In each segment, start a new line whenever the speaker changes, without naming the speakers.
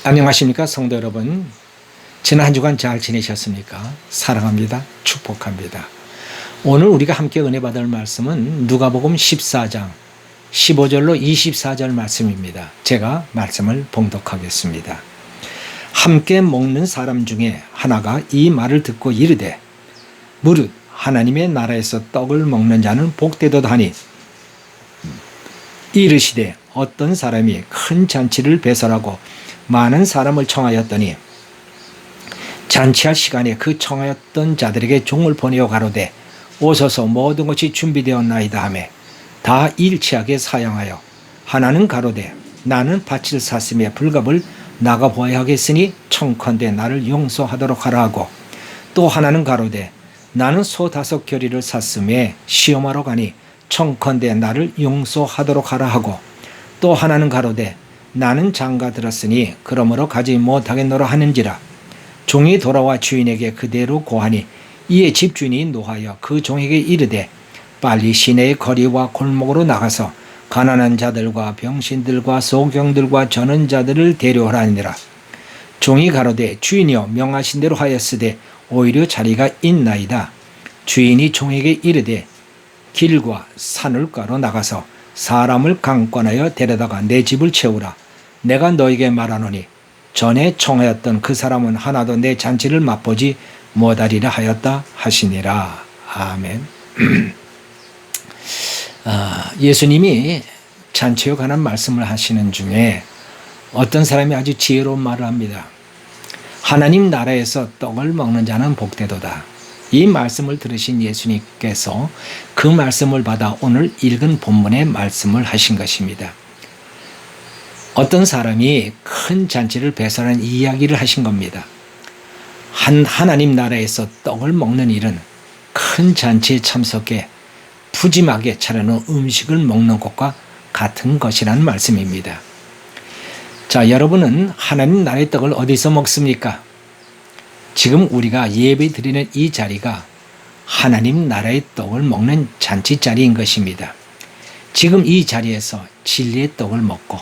안녕하십니까 성도 여러분. 지난 한 주간 잘 지내셨습니까? 사랑합니다. 축복합니다. 오늘 우리가 함께 은혜 받을 말씀은 누가복음 14장 15절로 24절 말씀입니다. 제가 말씀을 봉독하겠습니다. 함께 먹는 사람 중에 하나가 이 말을 듣고 이르되 무릇 하나님의 나라에서 떡을 먹는 자는 복되도다 하니 이르시되 어떤 사람이 큰 잔치를 배설하고 많은 사람을 청하였더니 잔치할 시간에 그 청하였던 자들에게 종을 보내어 가로되 오소서 모든 것이 준비되었나이다 하매 다 일치하게 사양하여 하나는 가로되 나는 밭을 샀음에 불갑을 나가보아야 하겠으니 청컨대 나를 용서하도록 하라 하고 또 하나는 가로되 나는 소 5겨리를 샀음에 시험하러 가니 청컨대 나를 용서하도록 하라 하고 또 하나는 가로되 나는 장가 들었으니 그러므로 가지 못하겠노라 하는지라 종이 돌아와 주인에게 그대로 고하니 이에 집주인이 노하여 그 종에게 이르되 빨리 시내의 거리와 골목으로 나가서 가난한 자들과 병신들과 소경들과 저는 자들을 데려오라니라. 종이 가로되 주인이여 명하신 대로 하였으되 오히려 자리가 있나이다. 주인이 종에게 이르되 길과 산울가로 나가서 사람을 강권하여 데려다가 내 집을 채우라. 내가 너에게 말하노니 전에 청하였던 그 사람은 하나도 내 잔치를 맛보지 못하리라 하였다 하시니라. 아멘. 예수님이 잔치에 관한 말씀을 하시는 중에 어떤 사람이 아주 지혜로운 말을 합니다. 하나님 나라에서 떡을 먹는 자는 복되도다. 이 말씀을 들으신 예수님께서 그 말씀을 받아 오늘 읽은 본문의 말씀을 하신 것입니다. 어떤 사람이 큰 잔치를 배설한 이야기를 하신 겁니다. 하나님 나라에서 떡을 먹는 일은 큰 잔치에 참석해 푸짐하게 차려놓은 음식을 먹는 것과 같은 것이라는 말씀입니다. 자, 여러분은 하나님 나라의 떡을 어디서 먹습니까? 지금 우리가 예배 드리는 이 자리가 하나님 나라의 떡을 먹는 잔치 자리인 것입니다. 지금 이 자리에서 진리의 떡을 먹고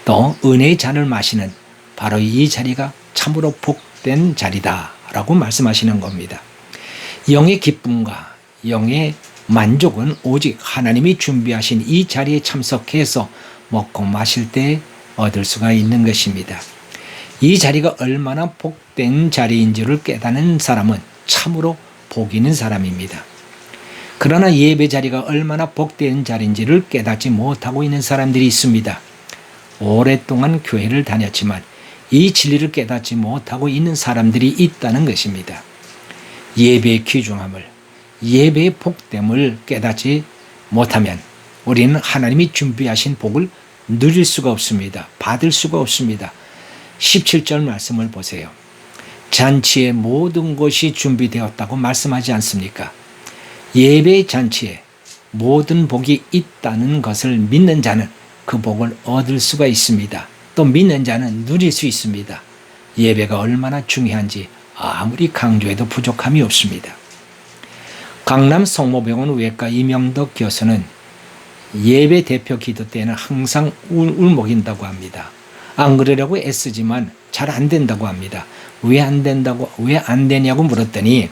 또 은혜의 잔을 마시는 바로 이 자리가 참으로 복된 자리다라고 말씀하시는 겁니다. 영의 기쁨과 영의 만족은 오직 하나님이 준비하신 이 자리에 참석해서 먹고 마실 때 얻을 수가 있는 것입니다. 이 자리가 얼마나 복된 자리인지를 깨닫는 사람은 참으로 복 있는 사람입니다. 그러나 예배 자리가 얼마나 복된 자리인지를 깨닫지 못하고 있는 사람들이 있습니다. 오랫동안 교회를 다녔지만 이 진리를 깨닫지 못하고 있는 사람들이 있다는 것입니다. 예배의 귀중함을, 예배의 복됨을 깨닫지 못하면 우리는 하나님이 준비하신 복을 누릴 수가 없습니다. 받을 수가 없습니다. 17절 말씀을 보세요. 잔치에 모든 것이 준비되었다고 말씀하지 않습니까? 예배 잔치에 모든 복이 있다는 것을 믿는 자는 그 복을 얻을 수가 있습니다. 또 믿는 자는 누릴 수 있습니다. 예배가 얼마나 중요한지 아무리 강조해도 부족함이 없습니다. 강남 성모병원 외과 이명덕 교수는 예배 대표 기도 때는 항상 울먹인다고 합니다. 안 그러려고 애쓰지만 잘 안 된다고 합니다. 왜 안 되냐고 물었더니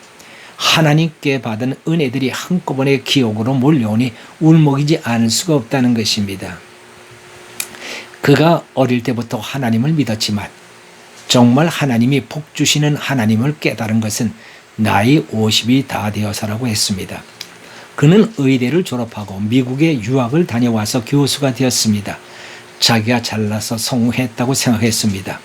하나님께 받은 은혜들이 한꺼번에 기억으로 몰려오니 울먹이지 않을 수가 없다는 것입니다. 그가 어릴 때부터 하나님을 믿었지만 정말 하나님이 복 주시는 하나님을 깨달은 것은 나이 50이 다 되어서라고 했습니다. 그는 의대를 졸업하고 미국에 유학을 다녀와서 교수가 되었습니다. 자기가 잘나서 성공했다고 생각했습니다.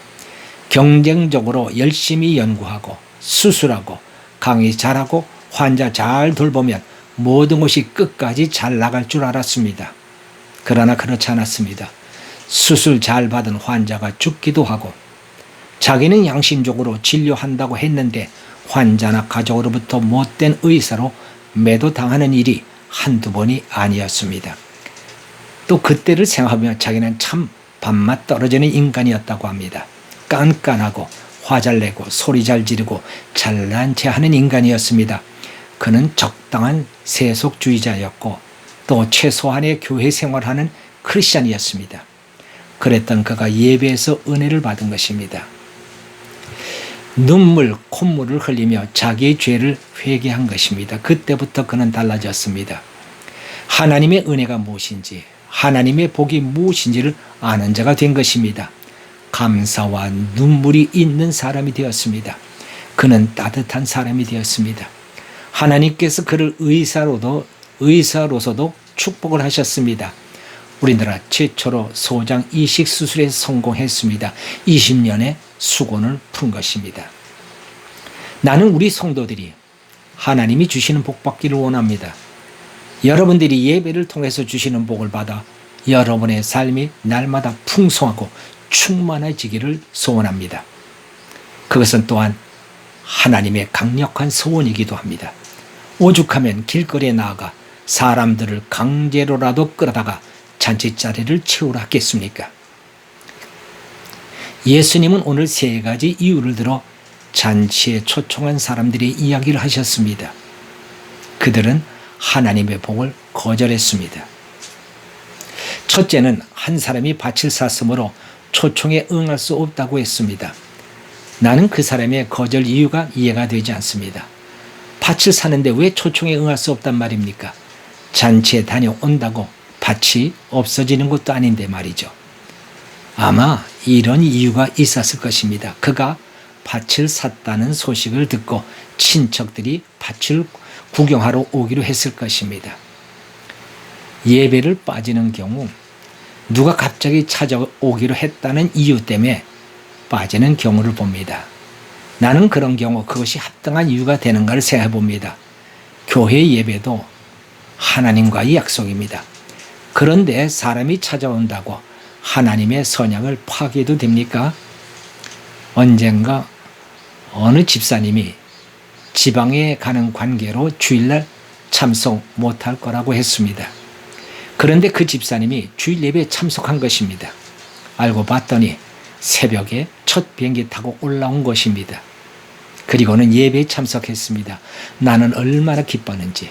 경쟁적으로 열심히 연구하고 수술하고 강의 잘하고 환자 잘 돌보면 모든 것이 끝까지 잘 나갈 줄 알았습니다. 그러나 그렇지 않았습니다. 수술 잘 받은 환자가 죽기도 하고 자기는 양심적으로 진료한다고 했는데 환자나 가족으로부터 못된 의사로 매도당하는 일이 한두 번이 아니었습니다. 또 그때를 생각하면 자기는 참 밥맛 떨어지는 인간이었다고 합니다. 깐깐하고 화 잘 내고 소리 잘 지르고 잘난 체 하는 인간이었습니다. 그는 적당한 세속주의자였고 또 최소한의 교회 생활하는 크리스찬이었습니다. 그랬던 그가 예배에서 은혜를 받은 것입니다. 눈물, 콧물을 흘리며 자기의 죄를 회개한 것입니다. 그때부터 그는 달라졌습니다. 하나님의 은혜가 무엇인지, 하나님의 복이 무엇인지를 아는 자가 된 것입니다. 감사와 눈물이 있는 사람이 되었습니다. 그는 따뜻한 사람이 되었습니다. 하나님께서 그를 의사로서도 축복을 하셨습니다. 우리나라 최초로 소장 이식 수술에 성공했습니다. 20년의 수고를 푼 것입니다. 나는 우리 성도들이 하나님이 주시는 복 받기를 원합니다. 여러분들이 예배를 통해서 주시는 복을 받아 여러분의 삶이 날마다 풍성하고 충만해지기를 소원합니다. 그것은 또한 하나님의 강력한 소원이기도 합니다. 오죽하면 길거리에 나아가 사람들을 강제로라도 끌어다가 잔치자리를 채우라 하겠습니까? 예수님은 오늘 3가지 이유를 들어 잔치에 초청한 사람들의 이야기를 하셨습니다. 그들은 하나님의 복을 거절했습니다. 첫째는 한 사람이 밭을 샀으므로 초청에 응할 수 없다고 했습니다. 나는 그 사람의 거절 이유가 이해가 되지 않습니다. 밭을 사는데 왜 초청에 응할 수 없단 말입니까? 잔치에 다녀온다고 밭이 없어지는 것도 아닌데 말이죠. 아마 이런 이유가 있었을 것입니다. 그가 밭을 샀다는 소식을 듣고 친척들이 밭을 구경하러 오기로 했을 것입니다. 예배를 빠지는 경우 누가 갑자기 찾아오기로 했다는 이유 때문에 빠지는 경우를 봅니다. 나는 그런 경우 그것이 합당한 이유가 되는가를 생각해 봅니다. 교회 예배도 하나님과의 약속입니다. 그런데 사람이 찾아온다고 하나님의 선약을 파괴해도 됩니까? 언젠가 어느 집사님이 지방에 가는 관계로 주일날 참석 못할 거라고 했습니다. 그런데 그 집사님이 주일 예배에 참석한 것입니다. 알고 봤더니 새벽에 첫 비행기 타고 올라온 것입니다. 그리고는 예배에 참석했습니다. 나는 얼마나 기뻤는지,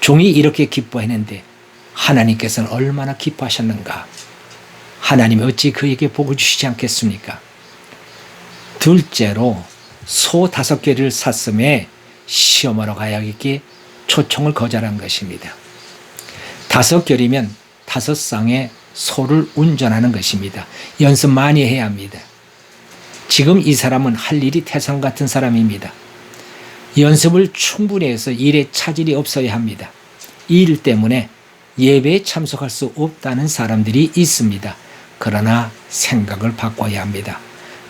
종이 이렇게 기뻐했는데 하나님께서는 얼마나 기뻐하셨는가. 하나님이 어찌 그에게 복을 주시지 않겠습니까? 둘째로 소 5개를 샀음에 시험하러 가야겠기에 초청을 거절한 것입니다. 5결이면 5쌍의 소를 운전하는 것입니다. 연습 많이 해야 합니다. 지금 이 사람은 할 일이 태산 같은 사람입니다. 연습을 충분히 해서 일에 차질이 없어야 합니다. 이 일 때문에 예배에 참석할 수 없다는 사람들이 있습니다. 그러나 생각을 바꿔야 합니다.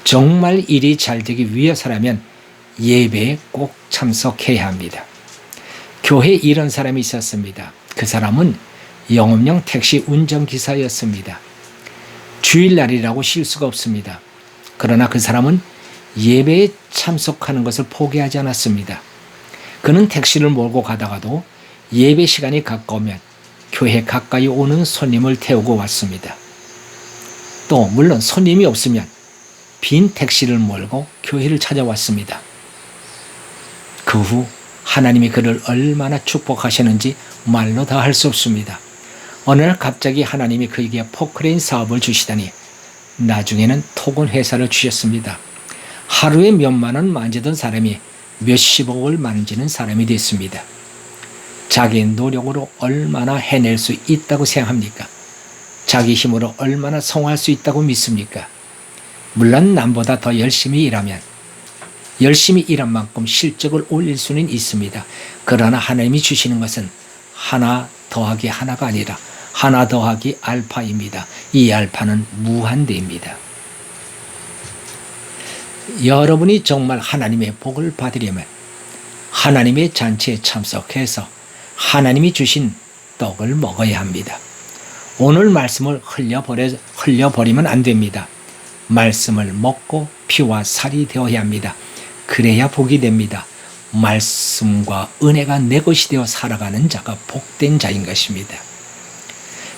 정말 일이 잘 되기 위해서라면 예배에 꼭 참석해야 합니다. 교회에 이런 사람이 있었습니다. 그 사람은 영업용 택시 운전기사였습니다. 주일날이라고 쉴 수가 없습니다. 그러나 그 사람은 예배에 참석하는 것을 포기하지 않았습니다. 그는 택시를 몰고 가다가도 예배 시간이 가까우면 교회 가까이 오는 손님을 태우고 왔습니다. 또 물론 손님이 없으면 빈 택시를 몰고 교회를 찾아왔습니다. 그 후 하나님이 그를 얼마나 축복하셨는지 말로 다 할 수 없습니다. 어느 날 갑자기 하나님이 그에게 포크레인 사업을 주시다니 나중에는 토건 회사를 주셨습니다. 하루에 몇만 원 만지던 사람이 몇십억을 만지는 사람이 됐습니다. 자기 노력으로 얼마나 해낼 수 있다고 생각합니까? 자기 힘으로 얼마나 성공할 수 있다고 믿습니까? 물론 남보다 더 열심히 일하면 열심히 일한 만큼 실적을 올릴 수는 있습니다. 그러나 하나님이 주시는 것은 하나 더하기 하나가 아니라 하나 더하기 알파입니다. 이 알파는 무한대입니다. 여러분이 정말 하나님의 복을 받으려면 하나님의 잔치에 참석해서 하나님이 주신 떡을 먹어야 합니다. 오늘 말씀을 흘려버리면 안 됩니다. 말씀을 먹고 피와 살이 되어야 합니다. 그래야 복이 됩니다. 말씀과 은혜가 내 것이 되어 살아가는 자가 복된 자인 것입니다.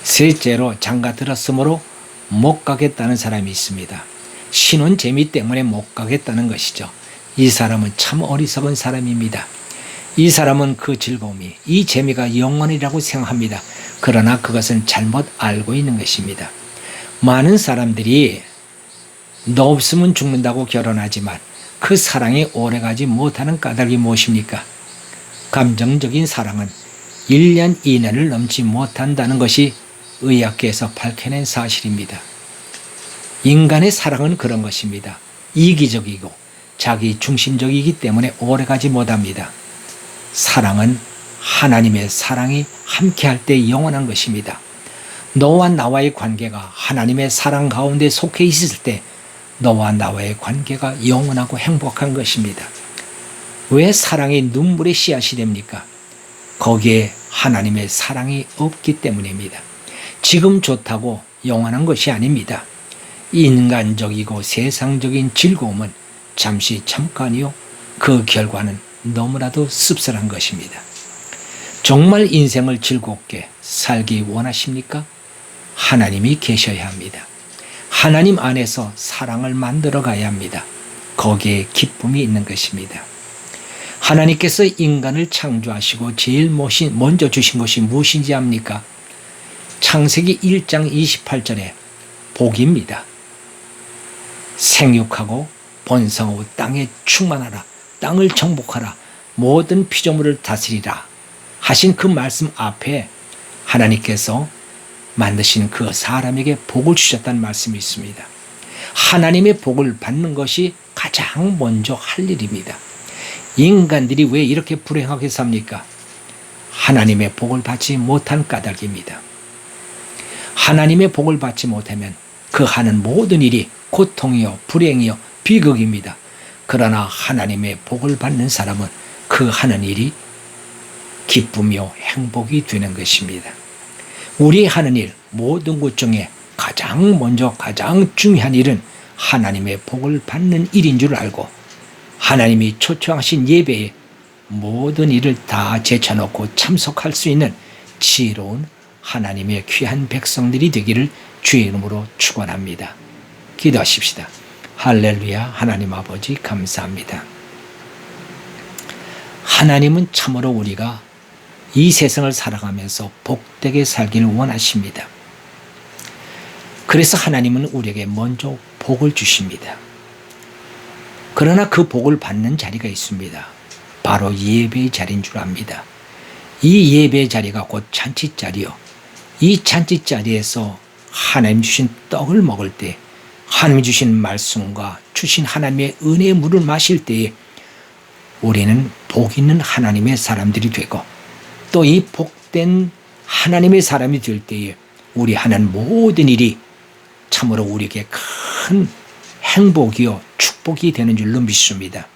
셋째로 장가 들었으므로 못 가겠다는 사람이 있습니다. 신혼 재미 때문에 못 가겠다는 것이죠. 이 사람은 참 어리석은 사람입니다. 이 사람은 그 즐거움이, 이 재미가 영원이라고 생각합니다. 그러나 그것은 잘못 알고 있는 것입니다. 많은 사람들이 너 없으면 죽는다고 결혼하지만 그 사랑이 오래가지 못하는 까닭이 무엇입니까? 감정적인 사랑은 1년 이내를 넘지 못한다는 것이 의학계에서 밝혀낸 사실입니다. 인간의 사랑은 그런 것입니다. 이기적이고 자기 중심적이기 때문에 오래가지 못합니다. 사랑은 하나님의 사랑이 함께할 때 영원한 것입니다. 너와 나와의 관계가 하나님의 사랑 가운데 속해 있을 때 너와 나와의 관계가 영원하고 행복한 것입니다. 왜 사랑이 눈물의 씨앗이 됩니까? 거기에 하나님의 사랑이 없기 때문입니다. 지금 좋다고 영원한 것이 아닙니다. 인간적이고 세상적인 즐거움은 잠시 잠깐이요. 그 결과는 너무나도 씁쓸한 것입니다. 정말 인생을 즐겁게 살기 원하십니까? 하나님이 계셔야 합니다. 하나님 안에서 사랑을 만들어 가야 합니다. 거기에 기쁨이 있는 것입니다. 하나님께서 인간을 창조하시고 제일 먼저 주신 것이 무엇인지 압니까? 창세기 1장 28절에 복입니다. 생육하고 번성하고 땅에 충만하라, 땅을 정복하라, 모든 피조물을 다스리라 하신 그 말씀 앞에 하나님께서 만드신 그 사람에게 복을 주셨다는 말씀이 있습니다. 하나님의 복을 받는 것이 가장 먼저 할 일입니다. 인간들이 왜 이렇게 불행하게 삽니까? 하나님의 복을 받지 못한 까닭입니다. 하나님의 복을 받지 못하면 그 하는 모든 일이 고통이요, 불행이요, 비극입니다. 그러나 하나님의 복을 받는 사람은 그 하는 일이 기쁨이요, 행복이 되는 것입니다. 우리 하는 일, 모든 것 중에 가장 먼저 가장 중요한 일은 하나님의 복을 받는 일인 줄 알고 하나님이 초청하신 예배에 모든 일을 다 제쳐놓고 참석할 수 있는 지혜로운 하나님의 귀한 백성들이 되기를 주의 이름으로 축원합니다. 기도하십시다. 할렐루야. 하나님 아버지 감사합니다. 하나님은 참으로 우리가 이 세상을 살아가면서 복되게 살기를 원하십니다. 그래서 하나님은 우리에게 먼저 복을 주십니다. 그러나 그 복을 받는 자리가 있습니다. 바로 예배의 자리인 줄 압니다. 이 예배의 자리가 곧 잔치자리요. 이 잔치자리에서 하나님 주신 떡을 먹을 때, 하나님 주신 말씀과 주신 하나님의 은혜의 물을 마실 때에 우리는 복 있는 하나님의 사람들이 되고 또 이 복된 하나님의 사람이 될 때에 우리 하는 모든 일이 참으로 우리에게 큰 행복이요 축복이 되는 줄로 믿습니다.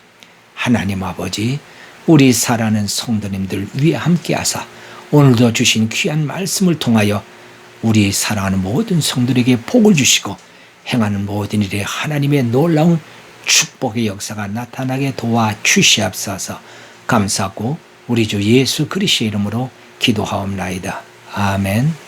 하나님 아버지, 우리 사랑하는 성도님들 위에 함께 하사 오늘도 주신 귀한 말씀을 통하여 우리 사랑하는 모든 성도들에게 복을 주시고 행하는 모든 일에 하나님의 놀라운 축복의 역사가 나타나게 도와주시옵소서. 감사하고 우리 주 예수 그리스도의 이름으로 기도하옵나이다. 아멘.